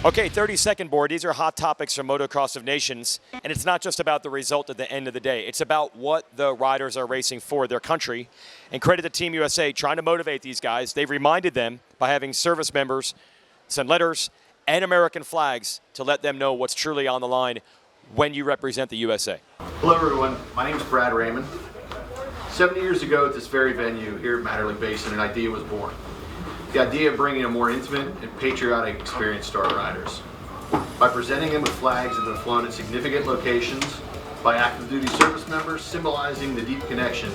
Okay, 30-second board. These are hot topics from Motocross of Nations, and it's not just about the result at the end of the day. It's about what the riders are racing for their country. And credit to Team USA trying to motivate these guys. They've reminded them by having service members send letters and American flags to let them know what's truly on the line when you represent the USA. Hello everyone, my name is Brad Raymond. 70 years ago at this very venue here at Matterley Basin, an idea was born. The idea of bringing a more intimate and patriotic experience to our riders. By presenting them with flags that have been flown at significant locations by active duty service members, symbolizing the deep connection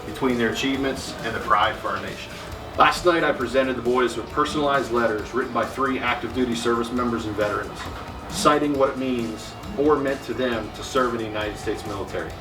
between their achievements and the pride for our nation. Last night I presented the boys with personalized letters written by 3 active duty service members and veterans, citing what it means or meant to them to serve in the United States military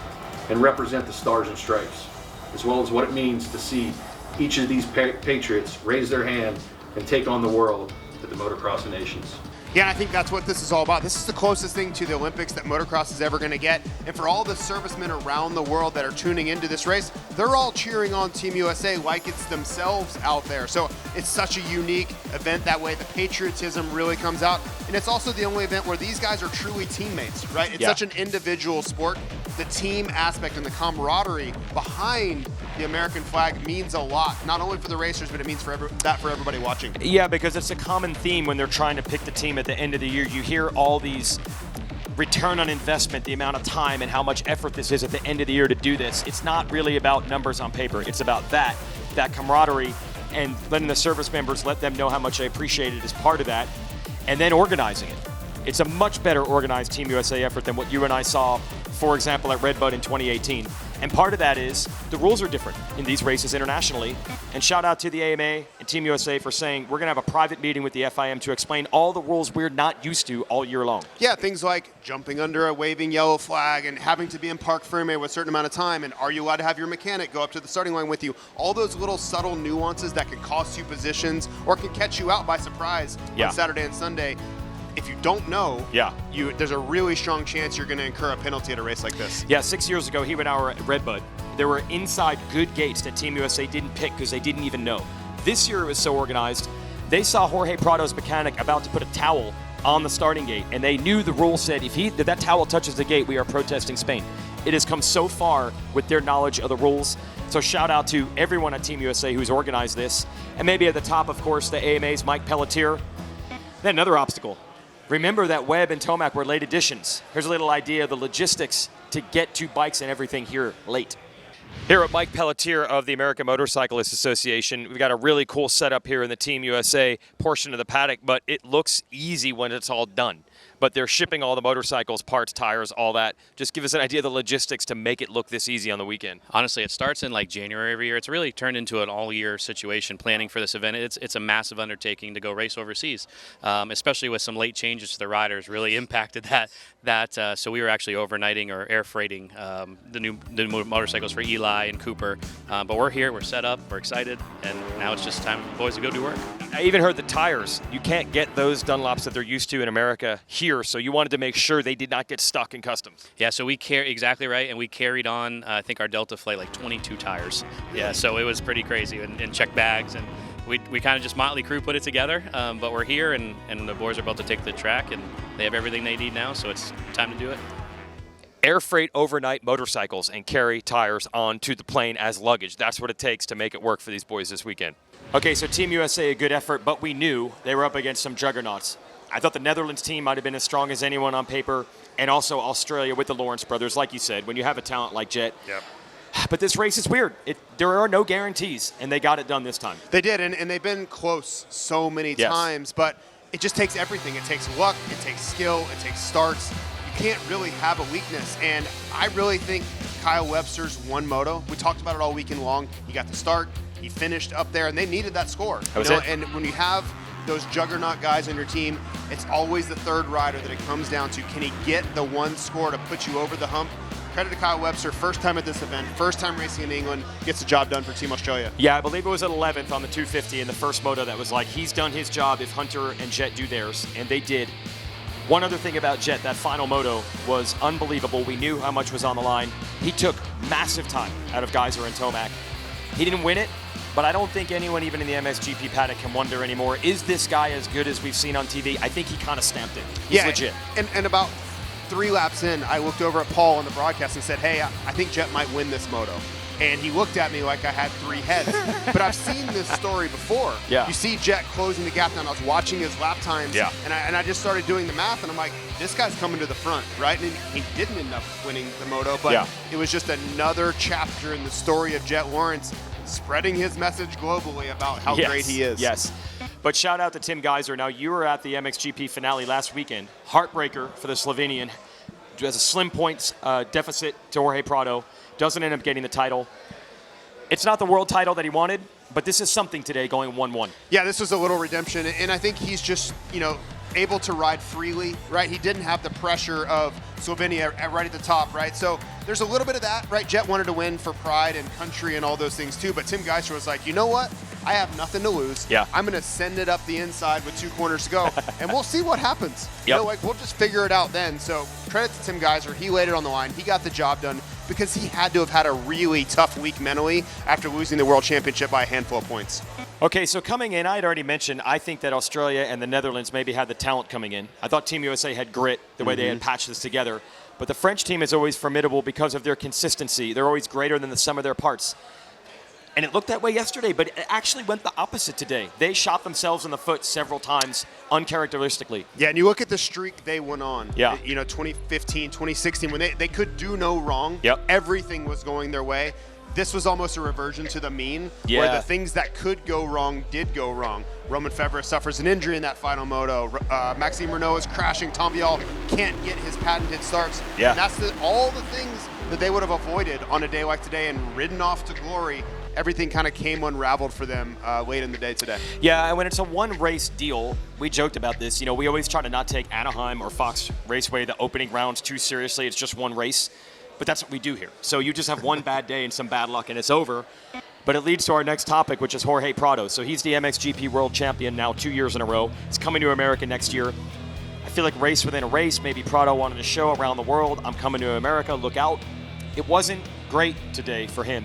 and represent the Stars and Stripes, as well as what it means to see each of these patriots raise their hand and take on the world at the Motocross of Nations. Yeah, and I think that's what this is all about. This is the closest thing to the Olympics that motocross is ever going to get. And for all the servicemen around the world that are tuning into this race, they're all cheering on Team USA like it's themselves out there. So it's such a unique event that way. The patriotism really comes out. And it's also the only event where these guys are truly teammates, right? It's such an individual sport. The team aspect and the camaraderie behind the American flag means a lot, not only for the racers, but it means for everybody watching. Yeah, because it's a common theme when they're trying to pick the team at the end of the year. You hear all these return on investment, the amount of time and how much effort this is at the end of the year to do this. It's not really about numbers on paper. It's about that camaraderie and letting the service members let them know how much they appreciate it as part of that, and then organizing it. It's a much better organized Team USA effort than what you and I saw, for example, at Redbud in 2018. And part of that is the rules are different in these races internationally. And shout out to the AMA and Team USA for saying we're going to have a private meeting with the FIM to explain all the rules we're not used to all year long. Yeah, things like jumping under a waving yellow flag and having to be in parc fermé with a certain amount of time, and are you allowed to have your mechanic go up to the starting line with you? All those little subtle nuances that can cost you positions or can catch you out by surprise on Saturday and Sunday. If you don't know, there's a really strong chance you're going to incur a penalty at a race like this. Yeah, 6 years ago, here in our Redbud, there were inside good gates that Team USA didn't pick because they didn't even know. This year it was so organized, they saw Jorge Prado's mechanic about to put a towel on the starting gate, and they knew the rule said if that towel touches the gate, we are protesting Spain. It has come so far with their knowledge of the rules. So shout out to everyone at Team USA who's organized this. And maybe at the top, of course, the AMA's Mike Pelletier. Then another obstacle. Remember that Webb and Tomac were late additions. Here's a little idea of the logistics to get to bikes and everything here late. Here at Mike Pelletier of the American Motorcyclists Association, we've got a really cool setup here in the Team USA portion of the paddock, but it looks easy when it's all done. But they're shipping all the motorcycles, parts, tires, all that. Just give us an idea of the logistics to make it look this easy on the weekend. Honestly, it starts in like January every year. It's really turned into an all-year situation planning for this event. It's a massive undertaking to go race overseas, especially with some late changes to the riders really impacted that. So we were actually overnighting or air freighting the new motorcycles for Eli and Cooper. But we're here, we're set up, we're excited, and now it's just time for the boys to go do work. I even heard the tires. You can't get those Dunlops that they're used to in America here, so you wanted to make sure they did not get stuck in customs. Yeah, so we exactly right, and we carried on, I think our Delta Flight, like 22 tires. Yeah, so it was pretty crazy, and checked bags, and we kind of just motley crew put it together, but we're here, and the boys are about to take the track, and they have everything they need now, so it's time to do it. Air freight overnight motorcycles and carry tires onto the plane as luggage. That's what it takes to make it work for these boys this weekend. Okay, so Team USA, a good effort, but we knew they were up against some juggernauts. I thought the Netherlands team might have been as strong as anyone on paper, and also Australia with the Lawrence brothers. Like you said, when you have a talent like Jet. Yep. But this race is weird. There are no guarantees, and they got it done this time. They did, and they've been close so many times, but it just takes everything. It takes luck, it takes skill, it takes starts. You can't really have a weakness, and I really think Kyle Webster's one moto. We talked about it all weekend long. He got the start, he finished up there, and they needed that score. That was it. And when you have those juggernaut guys on your team, it's always the third rider that it comes down to. Can he get the one score to put you over the hump? Credit to Kyle Webster, first time at this event, first time racing in England, gets the job done for Team Australia. Yeah, I believe it was at 11th on the 250 in the first moto that was like, he's done his job if Hunter and Jet do theirs, and they did. One other thing about Jet, that final moto was unbelievable. We knew how much was on the line. He took massive time out of Geyser and Tomac. He didn't win it, but I don't think anyone even in the MXGP paddock can wonder anymore, is this guy as good as we've seen on TV? I think he kind of stamped it. He's legit. And about 3 laps in, I looked over at Paul on the broadcast and said, hey, I think Jet might win this moto. And he looked at me like I had 3 heads. But I've seen this story before. Yeah. You see Jet closing the gap down. I was watching his lap times. Yeah. And I just started doing the math, and I'm like, this guy's coming to the front, right? And he didn't end up winning the moto, but it was just another chapter in the story of Jet Lawrence spreading his message globally about how great he is. Yes. But shout out to Tim Geiser. Now, you were at the MXGP finale last weekend. Heartbreaker for the Slovenian. Has a slim points deficit to Jorge Prado. Doesn't end up getting the title. It's not the world title that he wanted, but this is something today, going 1-1. Yeah, this was a little redemption, and I think he's just, able to ride freely, right? He didn't have the pressure of Slovenia right at the top, right? So there's a little bit of that, right? Jet wanted to win for pride and country and all those things too, but Tim Geiser was like, you know what? I have nothing to lose. Yeah. I'm going to send it up the inside with 2 corners to go, and we'll see what happens. Yep. We'll just figure it out then. So credit to Tim Geiser. He laid it on the line. He got the job done because he had to have had a really tough week mentally after losing the World Championship by a handful of points. Okay, so coming in, I had already mentioned, I think that Australia and the Netherlands maybe had the talent coming in. I thought Team USA had grit, the way they had patched this together. But the French team is always formidable because of their consistency. They're always greater than the sum of their parts. And it looked that way yesterday, but it actually went the opposite today. They shot themselves in the foot several times, uncharacteristically. Yeah, and you look at the streak they went on. Yeah. 2015, 2016, when they could do no wrong. Yep. Everything was going their way. This was almost a reversion to the mean, Yeah. where the things that could go wrong did go wrong. Roman Febvre suffers an injury in that final moto. Maxime Renault is crashing. Tom Vialle can't get his patented starts. Yeah. And that's all the things that they would have avoided on a day like today and ridden off to glory. Everything kind of came unraveled for them late in the day today. Yeah, and when it's a one-race deal, we joked about this. We always try to not take Anaheim or Fox Raceway, the opening rounds, too seriously. It's just one race. But that's what we do here. So you just have one bad day and some bad luck, and it's over. But it leads to our next topic, which is Jorge Prado. So he's the MXGP World Champion now 2 years in a row. He's coming to America next year. I feel like race within a race. Maybe Prado wanted to show around the world, I'm coming to America, look out. It wasn't great today for him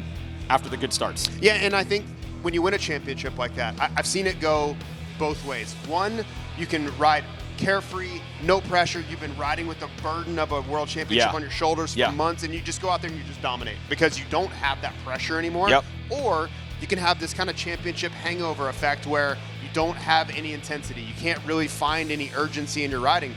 after the good starts. Yeah, and I think when you win a championship like that, I've seen it go both ways. One, you can ride carefree, no pressure. You've been riding with the burden of a world championship on your shoulders for months, and you just go out there and you just dominate because you don't have that pressure anymore. Yep. Or you can have this kind of championship hangover effect where you don't have any intensity. You can't really find any urgency in your riding.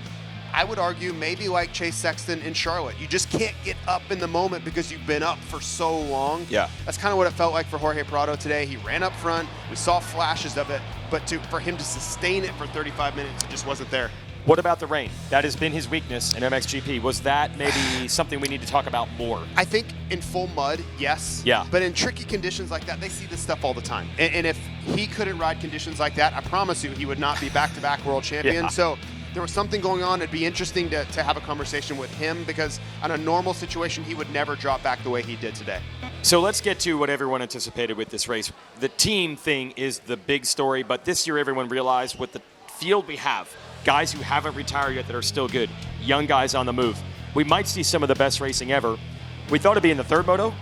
I would argue maybe like Chase Sexton in Charlotte. You just can't get up in the moment because you've been up for so long. Yeah. That's kind of what it felt like for Jorge Prado today. He ran up front. We saw flashes of it, but for him to sustain it for 35 minutes, it just wasn't there. What about the rain? That has been his weakness in MXGP. Was that maybe something we need to talk about more? I think in full mud, yes. Yeah. But in tricky conditions like that, they see this stuff all the time. And if he couldn't ride conditions like that, I promise you he would not be back-to-back world champion. Yeah. So there was something going on. It'd be interesting to have a conversation with him because on a normal situation, he would never drop back the way he did today. So let's get to what everyone anticipated with this race. The team thing is the big story, but this year everyone realized with the field we have, guys who haven't retired yet that are still good, young guys on the move, we might see some of the best racing ever. We thought it'd be in the third moto,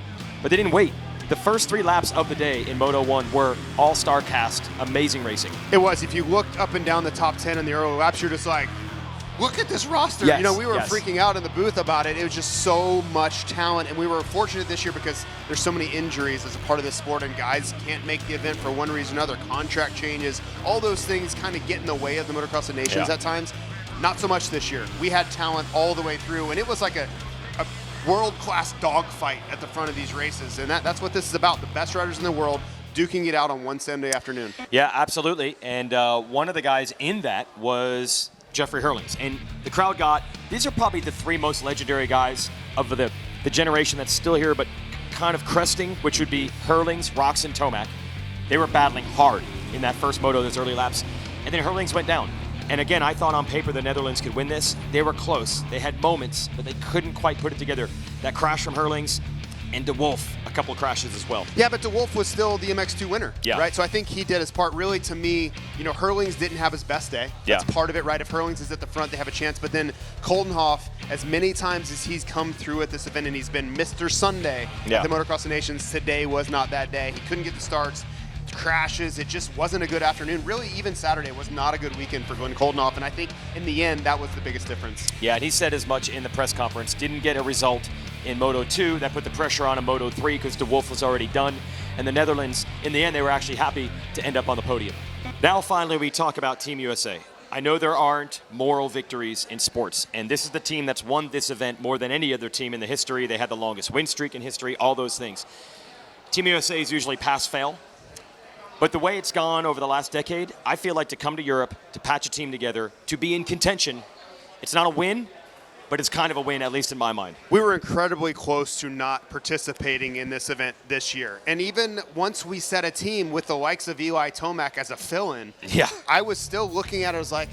but they didn't wait. The first 3 laps of the day in Moto 1 were all-star cast, amazing racing. It was. If you looked up and down the top 10 in the early laps, you're just like, look at this roster. Yes, we were freaking out in the booth about it. It was just so much talent, and we were fortunate this year because there's so many injuries as a part of this sport, and guys can't make the event for one reason or another. Contract changes, all those things kind of get in the way of the Motocross of Nations at times. Not so much this year. We had talent all the way through, and it was like a world-class dogfight at the front of these races, and that's what this is about. The best riders in the world duking it out on one Sunday afternoon. Yeah, absolutely. And one of the guys in that was Jeffrey Hurlings. And the crowd these are probably the 3 most legendary guys of the generation that's still here, but kind of cresting, which would be Hurlings, Roczen, and Tomac. They were battling hard in that first moto, those early laps. And then Hurlings went down. And again, I thought on paper the Netherlands could win this. They were close. They had moments, but they couldn't quite put it together. That crash from Hurlings and De Wolf, a couple of crashes as well. Yeah, but De Wolf was still the MX2 winner, Yeah. right? So I think he did his part. Really, to me, Hurlings didn't have his best day. That's part of it, right? If Hurlings is at the front, they have a chance. But then Coldenhoff, as many times as he's come through at this event, and he's been Mr. Sunday at the Motocross of Nations, today was not that day. He couldn't get the starts. crashes. It just wasn't a good afternoon. Really, even Saturday was not a good weekend for Glenn Koldenhoff, and I think in the end, that was the biggest difference. Yeah, and he said as much in the press conference. Didn't get a result in Moto 2. That put the pressure on in Moto 3 because De Wolf was already done. And the Netherlands, in the end, they were actually happy to end up on the podium. Now, finally, we talk about Team USA. I know there aren't moral victories in sports, and this is the team that's won this event more than any other team in the history. They had the longest win streak in history, all those things. Team USA is usually pass-fail, but the way it's gone over the last decade, I feel like to come to Europe, to patch a team together, to be in contention, it's not a win, but it's kind of a win, at least in my mind. We were incredibly close to not participating in this event this year. And even once we set a team with the likes of Eli Tomac as a fill-in, Yeah. I was still looking at it as like,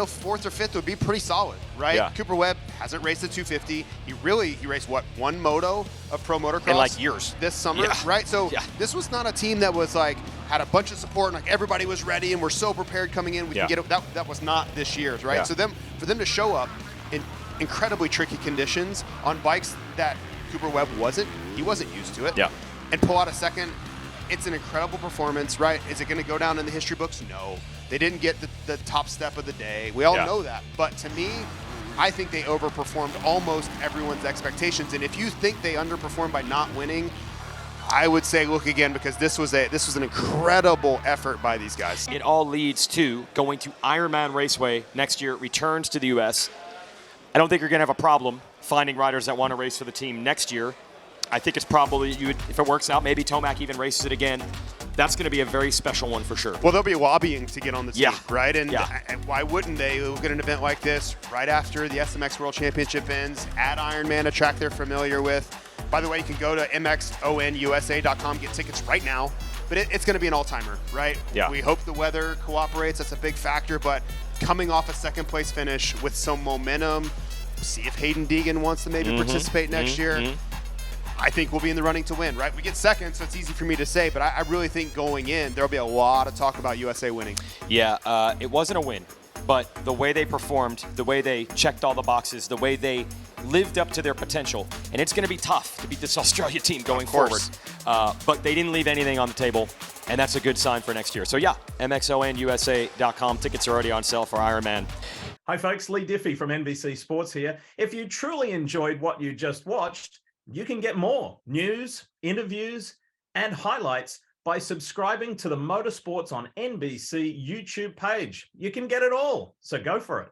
fourth or fifth would be pretty solid, right? Yeah. Cooper Webb hasn't raced the 250. He raced, one moto of pro motocross? In like years. This summer, Yeah. right? So Yeah. this was not a team that was like, had a bunch of support and like everybody was ready and we're so prepared coming in. We Yeah. can get it. That was not this year's, right? Yeah. So for them to show up in incredibly tricky conditions on bikes that Cooper Webb wasn't used to it. Yeah. And pull out a second, it's an incredible performance, right? Is it going to go down in the history books? No. They didn't get the top step of the day. We all Yeah. know that. But to me, I think they overperformed almost everyone's expectations. And if you think they underperformed by not winning, I would say look again, because this was an incredible effort by these guys. It all leads to going to Ironman Raceway next year. It returns to the U.S. I don't think you're going to have a problem finding riders that want to race for the team next year. I think it's probably, if it works out, maybe Tomac even races it again. That's going to be a very special one for sure. Well, they'll be lobbying to get on the team, Yeah. right? And, Yeah. and why wouldn't they look at an event like this right after the SMX World Championship ends, at Ironman, a track they're familiar with? By the way, you can go to MXONUSA.com, get tickets right now. But it's going to be an all-timer, right? Yeah. We hope the weather cooperates. That's a big factor. But coming off a second-place finish with some momentum, see if Hayden Deegan wants to maybe participate next year. I think we'll be in the running to win, right? We get second, so it's easy for me to say, but I really think going in, there'll be a lot of talk about USA winning. Yeah, it wasn't a win, but the way they performed, the way they checked all the boxes, the way they lived up to their potential, and it's going to be tough to beat this Australia team going forward. But they didn't leave anything on the table, and that's a good sign for next year. So yeah, MXONUSA.com. Tickets are already on sale for Ironman. Hi folks, Lee Diffie from NBC Sports here. If you truly enjoyed what you just watched, you can get more news, interviews, and highlights by subscribing to the Motorsports on NBC YouTube page. You can get it all, so go for it.